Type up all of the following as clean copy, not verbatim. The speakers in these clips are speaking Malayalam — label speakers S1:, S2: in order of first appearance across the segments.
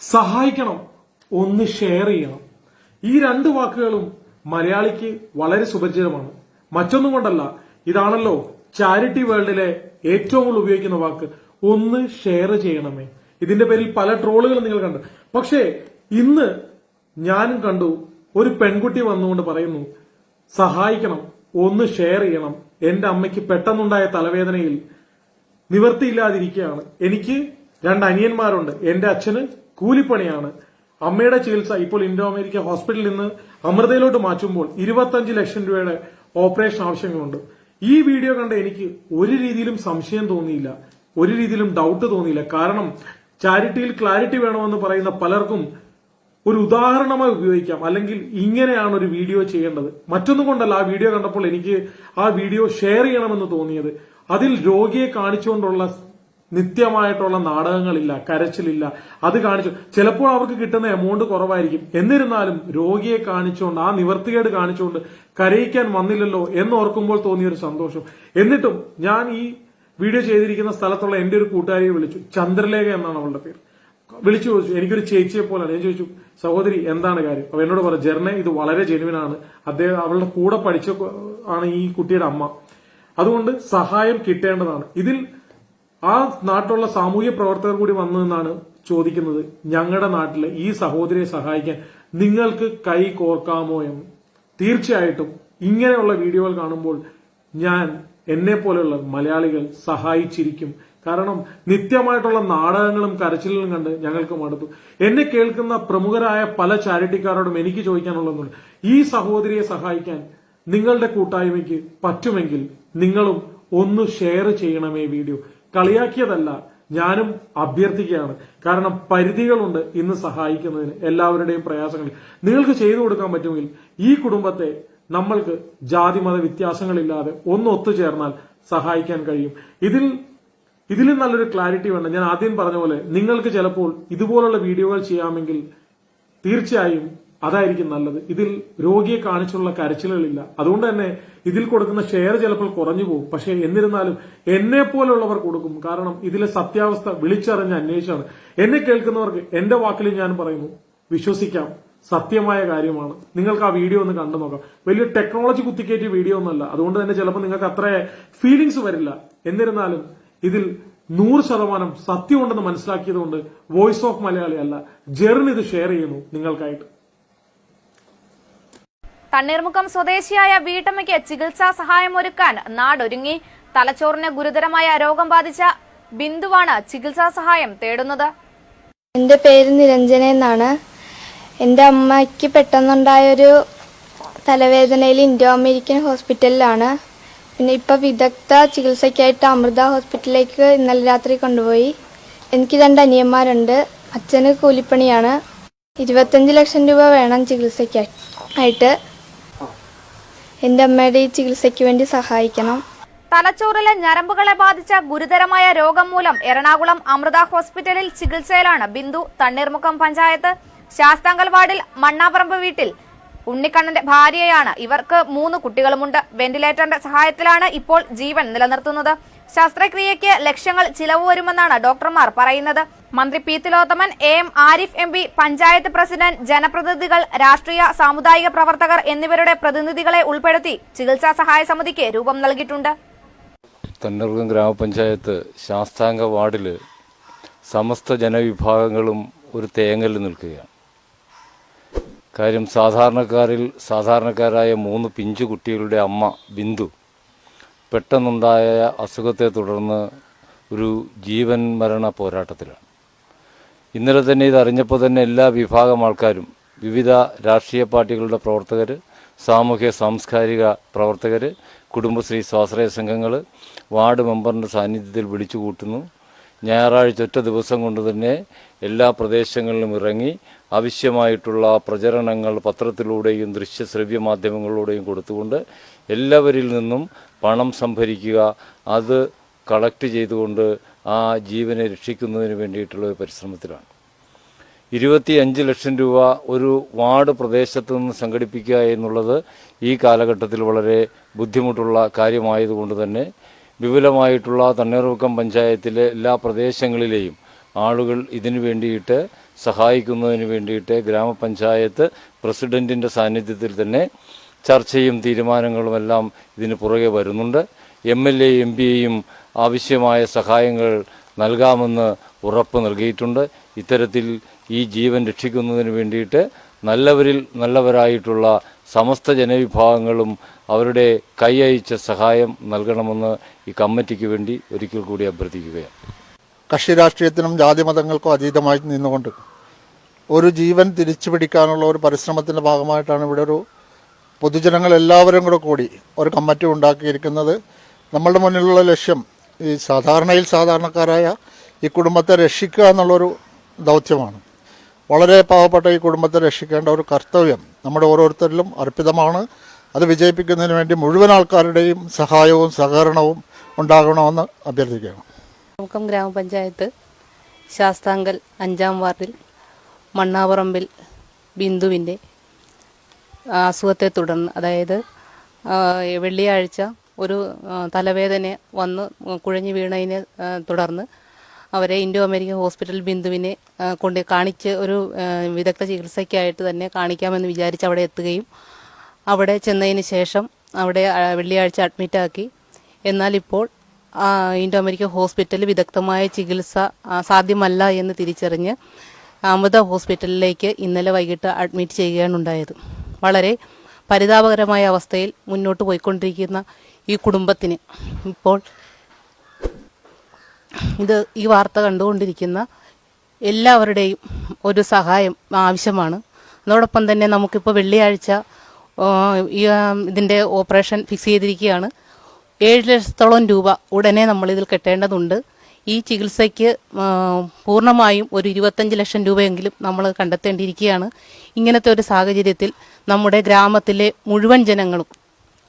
S1: സഹായിക്കണം, ഒന്ന് ഷെയർ ചെയ്യണം. ഈ രണ്ട് വാക്കുകളും മലയാളിക്ക് വളരെ സുപരിചിതമാണ്. മറ്റൊന്നും കൊണ്ടല്ല, ഇതാണല്ലോ ചാരിറ്റി വേൾഡിലെ ഏറ്റവും കൂടുതൽ ഉപയോഗിക്കുന്ന വാക്ക്, ഒന്ന് ഷെയർ ചെയ്യണമേ. ഇതിന്റെ പേരിൽ പല ട്രോളുകളും നിങ്ങൾ കണ്ടു. പക്ഷേ ഇന്ന് ഞാനും കണ്ടു, ഒരു പെൺകുട്ടി വന്നുകൊണ്ട് പറയുന്നു, സഹായിക്കണം, ഒന്ന് ഷെയർ ചെയ്യണം. എന്റെ അമ്മയ്ക്ക് പെട്ടെന്നുണ്ടായ തലവേദനയിൽ നിവർത്തിയില്ലാതിരിക്കുകയാണ്. എനിക്ക് 2 അനിയന്മാരുണ്ട്. എന്റെ അച്ഛന് കൂലിപ്പണിയാണ്. അമ്മയുടെ ചികിത്സ ഇപ്പോൾ ഇൻഡോ അമേരിക്ക ഹോസ്പിറ്റലിൽ നിന്ന് അമൃതയിലോട്ട് മാറ്റുമ്പോൾ 25 ലക്ഷം രൂപയുടെ ഓപ്പറേഷൻ ആവശ്യങ്ങളുണ്ട്. ഈ വീഡിയോ കണ്ട് എനിക്ക് ഒരു രീതിയിലും സംശയം തോന്നിയില്ല, ഒരു രീതിയിലും ഡൗട്ട് തോന്നിയില്ല. കാരണം ചാരിറ്റിയിൽ ക്ലാരിറ്റി വേണമെന്ന് പറയുന്ന പലർക്കും ഒരു ഉദാഹരണമായി ഉപയോഗിക്കാം, അല്ലെങ്കിൽ ഇങ്ങനെയാണ് ഒരു വീഡിയോ ചെയ്യേണ്ടത്. മറ്റൊന്നും കൊണ്ടല്ല, ആ വീഡിയോ കണ്ടപ്പോൾ എനിക്ക് ആ വീഡിയോ ഷെയർ ചെയ്യണമെന്ന് തോന്നിയത്. അതിൽ രോഗിയെ കാണിച്ചുകൊണ്ടുള്ള നിത്യമായിട്ടുള്ള നാടകങ്ങളില്ല, കരച്ചിലില്ല. അത് കാണിച്ചു ചിലപ്പോൾ അവർക്ക് കിട്ടുന്ന എമൗണ്ട് കുറവായിരിക്കും. എന്നിരുന്നാലും രോഗിയെ കാണിച്ചുകൊണ്ട്, ആ നിവർത്തികേട് കാണിച്ചുകൊണ്ട് കരയിക്കാൻ വന്നില്ലല്ലോ എന്നോർക്കുമ്പോൾ തോന്നിയൊരു സന്തോഷം. എന്നിട്ടും ഞാൻ ഈ വീഡിയോ ചെയ്തിരിക്കുന്ന സ്ഥലത്തുള്ള എന്റെ ഒരു കൂട്ടുകാരിയെ വിളിച്ചു. ചന്ദ്രലേഖ എന്നാണ് അവളുടെ പേര്. വിളിച്ചു ചോദിച്ചു, എനിക്കൊരു ചേച്ചിയെ പോലാണ്. ഞാൻ ചോദിച്ചു, സഹോദരി എന്താണ് കാര്യം? അപ്പൊ എന്നോട് പറഞ്ഞു, ജെർനെ, ഇത് വളരെ ജെനുവിനാണ്. അവളുടെ കൂടെ പഠിച്ച ആണ് ഈ കുട്ടിയുടെ അമ്മ. അതുകൊണ്ട് സഹായം കിട്ടേണ്ടതാണ്. ഇതിൽ ആ നാട്ടിലുള്ള സാമൂഹ്യ പ്രവർത്തകർ കൂടി വന്നതെന്നാണ് ചോദിക്കുന്നത്, ഞങ്ങളുടെ നാട്ടിലെ ഈ സഹോദരിയെ സഹായിക്കാൻ നിങ്ങൾക്ക് കൈ കോർക്കാമോ എന്ന്. തീർച്ചയായിട്ടും ഇങ്ങനെയുള്ള വീഡിയോകൾ കാണുമ്പോൾ ഞാൻ, എന്നെ പോലെയുള്ള മലയാളികൾ സഹായിച്ചിരിക്കും. കാരണം നിത്യമായിട്ടുള്ള നാടകങ്ങളും കരച്ചിലും കണ്ട് ഞങ്ങൾക്ക് മടുത്തു. എന്നെ കേൾക്കുന്ന പ്രമുഖരായ പല ചാരിറ്റിക്കാരോടും എനിക്ക് ചോദിക്കാനുള്ളതുണ്ട്, ഈ സഹോദരിയെ സഹായിക്കാൻ നിങ്ങളുടെ കൂട്ടായ്മയ്ക്ക് പറ്റുമെങ്കിൽ നിങ്ങളും ഒന്ന് ഷെയർ ചെയ്യണമേ വീഡിയോ. കളിയാക്കിയതല്ല, ഞാനും അഭ്യർത്ഥിക്കുകയാണ്. കാരണം പരിധികളുണ്ട് ഇന്ന് സഹായിക്കുന്നതിന്, എല്ലാവരുടെയും പ്രയാസങ്ങൾ നിങ്ങൾക്ക് ചെയ്തു കൊടുക്കാൻ പറ്റുമെങ്കിൽ ഈ കുടുംബത്തെ നമ്മൾക്ക് ജാതി മത വ്യത്യാസങ്ങളില്ലാതെ ഒന്ന് ഒത്തുചേർന്നാൽ സഹായിക്കാൻ കഴിയും. ഇതിലും നല്ലൊരു ക്ലാരിറ്റി വേണം. ഞാൻ ആദ്യം പറഞ്ഞ പോലെ നിങ്ങൾക്ക് ചിലപ്പോൾ ഇതുപോലുള്ള വീഡിയോകൾ ചെയ്യാമെങ്കിൽ തീർച്ചയായും അതായിരിക്കും നല്ലത്. ഇതിൽ രോഗിയെ കാണിച്ചുള്ള കരച്ചിലുകളില്ല. അതുകൊണ്ട് തന്നെ ഇതിൽ കൊടുക്കുന്ന ഷെയർ ചിലപ്പോൾ കുറഞ്ഞു പോകും. പക്ഷെ എന്നിരുന്നാലും എന്നെ പോലുള്ളവർ കൊടുക്കും. കാരണം ഇതിലെ സത്യാവസ്ഥ വിളിച്ചറിഞ്ഞ് അന്വേഷിച്ചാണ്. എന്നെ കേൾക്കുന്നവർക്ക് എന്റെ വാക്കിൽ ഞാൻ പറയുന്നു, വിശ്വസിക്കാം, സത്യമായ കാര്യമാണ്. നിങ്ങൾക്ക് ആ വീഡിയോ ഒന്ന് കണ്ടു നോക്കാം. വലിയ ടെക്നോളജി കുത്തിക്കയറ്റിയ വീഡിയോ ഒന്നുമല്ല. അതുകൊണ്ട് തന്നെ ചിലപ്പോൾ നിങ്ങൾക്ക് അത്ര ഫീലിങ്സ് വരില്ല. എന്നിരുന്നാലും ഇതിൽ 100% സത്യമുണ്ടെന്ന് മനസ്സിലാക്കിയതുകൊണ്ട് വോയിസ് ഓഫ് മലയാളി അല്ല, ജെറിൻ ഇത് ഷെയർ ചെയ്യുന്നു നിങ്ങൾക്കായിട്ട്.
S2: തണ്ണീർമുക്കം സ്വദേശിയായ വീട്ടമ്മയ്ക്ക് ചികിത്സാ സഹായം ഒരുക്കാൻ നാടൊരുങ്ങി. തലച്ചോറിന് ഗുരുതരമായ രോഗം ബാധിച്ച ബിന്ദുവാണ് ചികിത്സാ സഹായം തേടുന്നത്.
S3: എന്റെ പേര് നിരഞ്ജന എന്നാണ്. എന്റെ അമ്മയ്ക്ക് പെട്ടെന്നുണ്ടായൊരു തലവേദനയിൽ ഇൻഡോ അമേരിക്കൻ ഹോസ്പിറ്റലിലാണ്. പിന്നെ ഇപ്പൊ വിദഗ്ധ ചികിത്സയ്ക്കായിട്ട് അമൃത ഹോസ്പിറ്റലിലേക്ക് ഇന്നലെ രാത്രി കൊണ്ടുപോയി. എനിക്ക് 2 അനിയന്മാരുണ്ട്. അച്ഛന് കൂലിപ്പണിയാണ്. 25 ലക്ഷം രൂപ വേണം ചികിത്സയ്ക്കായിട്ട്. എന്റെ അമ്മയുടെ ഈ ചികിത്സയ്ക്ക് വേണ്ടി സഹായിക്കണം.
S2: തലച്ചോറിലെ ഞരമ്പുകളെ ബാധിച്ച ഗുരുതരമായ രോഗം മൂലം എറണാകുളം അമൃത ഹോസ്പിറ്റലിൽ ചികിത്സയിലാണ് ബിന്ദു. തണ്ണീർമുക്കം പഞ്ചായത്ത് ശാസ്താങ്കൽ വാർഡിൽ മണ്ണാപറമ്പ് വീട്ടിൽ ഉണ്ണിക്കണ്ണന്റെ ഭാര്യയാണ്. ഇവർക്ക് 3 കുട്ടികളുമുണ്ട്. വെന്റിലേറ്ററിന്റെ സഹായത്തിലാണ് ഇപ്പോൾ ജീവൻ നിലനിർത്തുന്നത്. ശസ്ത്രക്രിയയ്ക്ക് ലക്ഷങ്ങൾ ചിലവ് വരുമെന്നാണ് ഡോക്ടർമാർ പറയുന്നത്. മന്ത്രി P Thilothaman, AM Arif MP, panchayat president, ജനപ്രതിനിധികൾ, രാഷ്ട്രീയ സാമുദായിക പ്രവർത്തകർ എന്നിവരുടെ പ്രതിനിധികളെ ഉൾപ്പെടുത്തി ചികിത്സാ സഹായ സമിതിക്ക് രൂപം നൽകിയിട്ടുണ്ട്.
S4: തണ്ണീർമുക്കം ഗ്രാമപഞ്ചായത്ത് ശാസ്താംഗ വാർഡില് സമസ്ത ജനവിഭാഗങ്ങളും ഒരു തേങ്ങൽ നിൽക്കുകയാണ്. കാര്യം, സാധാരണക്കാരായ 3 പിഞ്ചു കുട്ടികളുടെ അമ്മ ബിന്ദു പെട്ടെന്നുണ്ടായ അസുഖത്തെ തുടർന്ന് ഒരു ജീവൻ മരണ പോരാട്ടത്തിലാണ്. ഇന്നലെ തന്നെ ഇതറിഞ്ഞപ്പോൾ തന്നെ എല്ലാ വിഭാഗം ആൾക്കാരും, വിവിധ രാഷ്ട്രീയ പാർട്ടികളുടെ പ്രവർത്തകർ, സാമൂഹ്യ സാംസ്കാരിക പ്രവർത്തകർ, കുടുംബശ്രീ സ്വാശ്രയ സംഘങ്ങൾ വാർഡ് മെമ്പറിൻ്റെ സാന്നിധ്യത്തിൽ വിളിച്ചു കൂട്ടുന്നു. ഞായറാഴ്ച ഒറ്റ ദിവസം കൊണ്ട് തന്നെ എല്ലാ പ്രദേശങ്ങളിലും ഇറങ്ങി ആവശ്യമായിട്ടുള്ള പ്രചരണങ്ങൾ പത്രത്തിലൂടെയും ദൃശ്യശ്രവ്യ മാധ്യമങ്ങളിലൂടെയും കൊടുത്തുകൊണ്ട് എല്ലാവരിൽ നിന്നും പണം സംഭരിക്കുക, അത് കളക്ട് ചെയ്തുകൊണ്ട് ആ ജീവനെ രക്ഷിക്കുന്നതിന് വേണ്ടിയിട്ടുള്ള പരിശ്രമത്തിലാണ്. 25 ലക്ഷം രൂപ ഒരു വാർഡ് പ്രദേശത്ത് നിന്ന് സംഘടിപ്പിക്കുക എന്നുള്ളത് ഈ കാലഘട്ടത്തിൽ വളരെ ബുദ്ധിമുട്ടുള്ള കാര്യമായതുകൊണ്ട് തന്നെ വിപുലമായിട്ടുള്ള തണ്ണീർമുക്കം പഞ്ചായത്തിലെ എല്ലാ പ്രദേശങ്ങളിലെയും ആളുകൾ ഇതിനു വേണ്ടിയിട്ട് സഹായിക്കുന്നതിന് വേണ്ടിയിട്ട് ഗ്രാമപഞ്ചായത്ത് പ്രസിഡന്റിൻ്റെ സാന്നിധ്യത്തിൽ തന്നെ ചർച്ചയും തീരുമാനങ്ങളുമെല്ലാം ഇതിന് പുറകെ വരുന്നുണ്ട്. MLA MP യും ആവശ്യമായ സഹായങ്ങൾ നൽകാമെന്ന് ഉറപ്പ് നൽകിയിട്ടുണ്ട്. ഇത്തരത്തിൽ ഈ ജീവൻ രക്ഷിക്കുന്നതിന് വേണ്ടിയിട്ട് നല്ലവരിൽ നല്ലവരായിട്ടുള്ള സമസ്ത ജനവിഭാഗങ്ങളും അവരുടെ കൈയയച്ച സഹായം നൽകണമെന്ന് ഈ കമ്മിറ്റിക്ക് വേണ്ടി ഒരിക്കൽ കൂടി അഭ്യർത്ഥിക്കുകയാണ്.
S5: കക്ഷി രാഷ്ട്രീയത്തിനും ജാതിമതങ്ങൾക്കും അതീതമായി നിന്നുകൊണ്ട് ഒരു ജീവൻ തിരിച്ചു പിടിക്കാനുള്ള ഒരു പരിശ്രമത്തിൻ്റെ ഭാഗമായിട്ടാണ് ഇവിടെ ഒരു പൊതുജനങ്ങൾ എല്ലാവരും കൂടി ഒരു കമ്മിറ്റി ഉണ്ടാക്കിയിരിക്കുന്നത്. നമ്മളുടെ മുന്നിലുള്ള ലക്ഷ്യം ഈ സാധാരണക്കാരായ ഈ കുടുംബത്തെ രക്ഷിക്കുക എന്നുള്ളൊരു ദൗത്യമാണ്. വളരെ പാവപ്പെട്ട ഈ കുടുംബത്തെ രക്ഷിക്കേണ്ട ഒരു കർത്തവ്യം നമ്മുടെ ഓരോരുത്തരിലും അർപ്പിതമാണ്. അത് വിജയിപ്പിക്കുന്നതിന് വേണ്ടി മുഴുവൻ ആൾക്കാരുടെയും സഹായവും സഹകരണവും ഉണ്ടാകണമെന്ന് അഭ്യർത്ഥിക്കുകയാണ്.
S6: മുക്കം ഗ്രാമപഞ്ചായത്ത് ശാസ്താങ്കൽ 5-ാം വാർഡിൽ മണ്ണാപറമ്പിൽ ബിന്ദുവിൻ്റെ അസുഖത്തെ തുടർന്ന്, അതായത് വെള്ളിയാഴ്ച ഒരു തലവേദന വന്ന് കുഴഞ്ഞു വീണതിനെ തുടർന്ന് അവരെ ഇൻഡോ അമേരിക്കൻ ഹോസ്പിറ്റൽ ബിന്ദുവിനെ കൊണ്ട് കാണിച്ച് ഒരു വിദഗ്ധ ചികിത്സയ്ക്കായിട്ട് തന്നെ കാണിക്കാമെന്ന് വിചാരിച്ച് അവിടെ എത്തുകയും അവിടെ ചെന്നതിന് ശേഷം അവിടെ വെള്ളിയാഴ്ച അഡ്മിറ്റാക്കി. എന്നാൽ ഇപ്പോൾ ഇൻഡോ അമേരിക്കൻ ഹോസ്പിറ്റലിൽ വിദഗ്ധമായ ചികിത്സ സാധ്യമല്ല എന്ന് തിരിച്ചറിഞ്ഞ് അമൃത ഹോസ്പിറ്റലിലേക്ക് ഇന്നലെ വൈകിട്ട് അഡ്മിറ്റ് ചെയ്യുകയാണ് ഉണ്ടായത്. വളരെ പരിതാപകരമായ അവസ്ഥയിൽ മുന്നോട്ട് പോയിക്കൊണ്ടിരിക്കുന്ന ഈ കുടുംബത്തിന് ഇപ്പോൾ ഈ വാർത്ത കണ്ടുകൊണ്ടിരിക്കുന്ന എല്ലാവരുടെയും ഒരു സഹായം ആവശ്യമാണ്. അതോടൊപ്പം തന്നെ നമുക്കിപ്പോൾ വെള്ളിയാഴ്ച ഇതിൻ്റെ ഓപ്പറേഷൻ ഫിക്സ് ചെയ്തിരിക്കുകയാണ്. 7 ലക്ഷത്തോളം രൂപ ഉടനെ നമ്മളിതിൽ കെട്ടേണ്ടതുണ്ട്. ഈ ചികിത്സയ്ക്ക് പൂർണ്ണമായും ഒരു 25 ലക്ഷം രൂപയെങ്കിലും നമ്മൾ കണ്ടെത്തേണ്ടിയിരിക്കുകയാണ്. ഇങ്ങനത്തെ ഒരു സാഹചര്യത്തിൽ നമ്മുടെ ഗ്രാമത്തിലെ മുഴുവൻ ജനങ്ങളും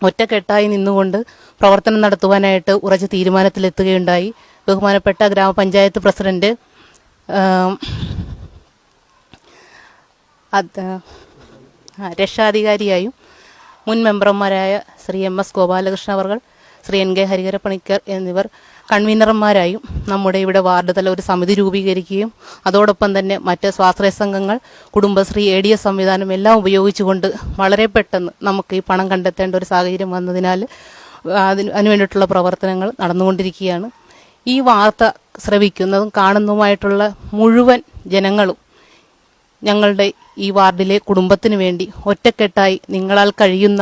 S6: ഒറ്റക്കെട്ടായി നിന്നുകൊണ്ട് പ്രവർത്തനം നടത്തുവാനായിട്ട് ഉറച്ച തീരുമാനത്തിലെത്തുകയുണ്ടായി. ബഹുമാനപ്പെട്ട ഗ്രാമപഞ്ചായത്ത് പ്രസിഡന്റ് രക്ഷാധികാരിയായും മുൻ മെമ്പർമാരായ ശ്രീ MS ഗോപാലകൃഷ്ണ അവർ, ശ്രീ NK ഹരിഹരപ്പണിക്കർ എന്നിവർ കൺവീനർമാരായും നമ്മുടെ ഇവിടെ വാർഡ് തല ഒരു സമിതി രൂപീകരിക്കുകയും അതോടൊപ്പം തന്നെ മറ്റ് സ്വാശ്രയ സംഘങ്ങൾ, കുടുംബശ്രീ, ADS സംവിധാനം എല്ലാം ഉപയോഗിച്ചുകൊണ്ട് വളരെ പെട്ടെന്ന് നമുക്ക് ഈ പണം കണ്ടെത്തേണ്ട ഒരു സാഹചര്യം വന്നതിനാൽ അതിനുവേണ്ടിയിട്ടുള്ള പ്രവർത്തനങ്ങൾ നടന്നുകൊണ്ടിരിക്കുകയാണ്. ഈ വാർത്ത ശ്രവിക്കുന്നതും കാണുന്നതുമായിട്ടുള്ള മുഴുവൻ ജനങ്ങളും ഞങ്ങളുടെ ഈ വാർഡിലെ കുടുംബത്തിന് വേണ്ടി ഒറ്റക്കെട്ടായി നിങ്ങളാൽ കഴിയുന്ന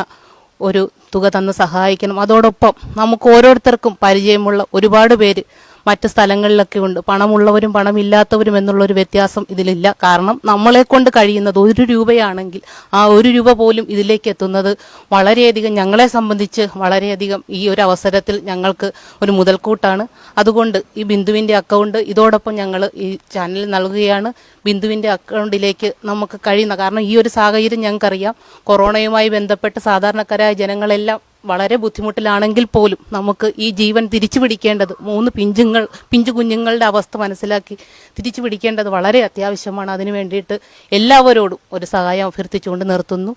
S6: ഒരു തുക തന്ന് സഹായിക്കണം. അതോടൊപ്പം നമുക്ക് ഓരോരുത്തർക്കും പരിചയമുള്ള ഒരുപാട് പേര് മറ്റ് സ്ഥലങ്ങളിലൊക്കെ ഉണ്ട്. പണമുള്ളവരും പണമില്ലാത്തവരും എന്നുള്ളൊരു വ്യത്യാസം ഇതിലില്ല. കാരണം നമ്മളെ കൊണ്ട് കഴിയുന്നത് 1 രൂപയാണെങ്കിൽ ആ 1 രൂപ പോലും ഇതിലേക്ക് എത്തുന്നത് വളരെയധികം ഞങ്ങളെ സംബന്ധിച്ച് വളരെയധികം ഈ ഒരു അവസരത്തിൽ ഞങ്ങൾക്ക് ഒരു മുതൽക്കൂട്ടാണ്. അതുകൊണ്ട് ഈ ബിന്ദുവിൻ്റെ അക്കൗണ്ട് ഇതോടൊപ്പം ഞങ്ങൾ ഈ ചാനലിൽ നൽകുകയാണ്. ബിന്ദുവിൻ്റെ അക്കൗണ്ടിലേക്ക് നമുക്ക് കഴിയുന്ന, കാരണം ഈ ഒരു സാഹചര്യം ഞങ്ങൾക്കറിയാം, കൊറോണയുമായി ബന്ധപ്പെട്ട് സാധാരണക്കാരായ ജനങ്ങളെല്ലാം വളരെ ബുദ്ധിമുട്ടിലാണെങ്കിൽ പോലും നമുക്ക് ഈ ജീവൻ തിരിച്ചു പിടിക്കേണ്ടത് 3 പിഞ്ചു കുഞ്ഞുങ്ങളുടെ അവസ്ഥ മനസ്സിലാക്കി തിരിച്ചു പിടിക്കേണ്ടത് വളരെ അത്യാവശ്യമാണ്. അതിനു വേണ്ടിയിട്ട് എല്ലാവരോടും ഒരു സഹായം അഭ്യർത്ഥിച്ചുകൊണ്ട് നിർത്തുന്നു.